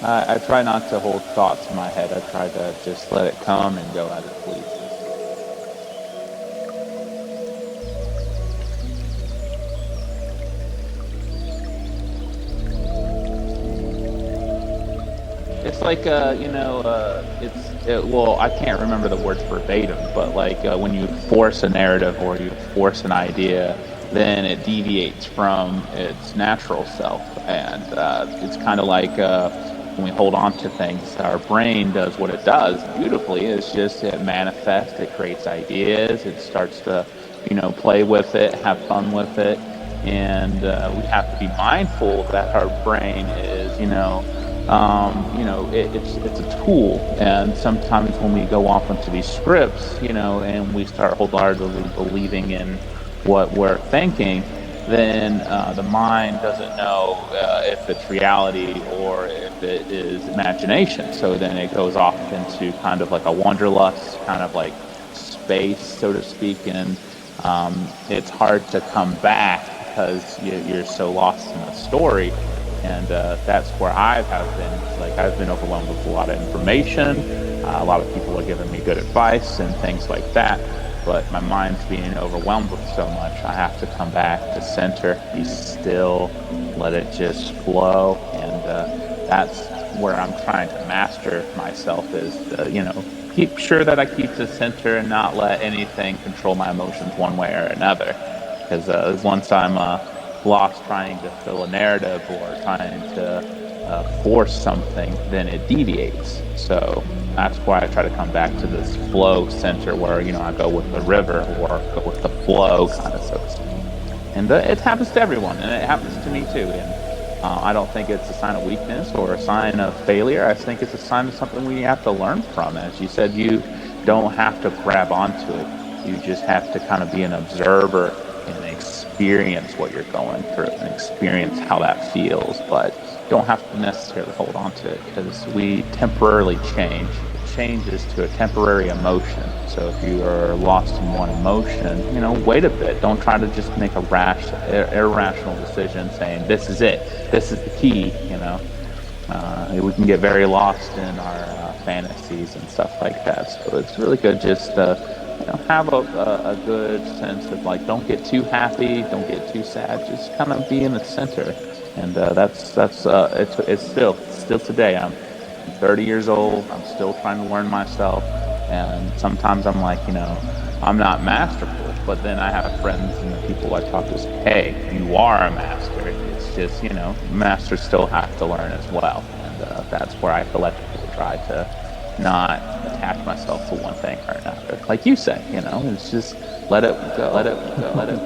I try not to hold thoughts in my head. I try to just let it come and go as it pleases. It's like well, I can't remember the words verbatim, but like when you force a narrative or you force an idea, then it deviates from its natural self, and it's kind of like when we hold on to things, our brain does what it does beautifully. It's just it manifests, it creates ideas, it starts to play with it, have fun with it, and we have to be mindful that our brain is it's a tool, and sometimes when we go off into these scripts, and we start wholeheartedly believing in what we're thinking, then the mind doesn't know if it's reality or if it is imagination. So then it goes off into kind of like a wanderlust, kind of like space, so to speak, and it's hard to come back because you're so lost in the story. And that's where I've been overwhelmed with a lot of information. A lot of people are giving me good advice and things like that. But my mind's being overwhelmed with so much. I have to come back to center, be still, let it just flow. And that's where I'm trying to master myself is, keep sure that I keep the center and not let anything control my emotions one way or another. Because once I'm lost trying to fill a narrative or trying to force something, then it deviates. So that's why I try to come back to this flow center where, I go with the river or go with the flow, kind of, so to speak. And it happens to everyone, and it happens to me too. And I don't think it's a sign of weakness or a sign of failure. I think it's a sign of something we have to learn from. As you said, you don't have to grab onto it. You just have to kind of be an observer and experience what you're going through and experience how that feels, but you don't have to necessarily hold on to it because we temporarily change. It changes to a temporary emotion. So if you are lost in one emotion, wait a bit. Don't try to just make a irrational decision saying, this is it. This is the key, we can get very lost in our fantasies and stuff like that. So it's really good just have a good sense of like, don't get too happy, don't get too sad, just kind of be in the center. And it's still today. I'm 30 years old. I'm still trying to learn myself, and sometimes I'm like, I'm not masterful, but then I have friends and the people I talk to say, hey, you are a master. It's just, masters still have to learn as well, and that's where I collectively try to not attach myself to one thing or another. Like you say, it's just let it go, let it go, let it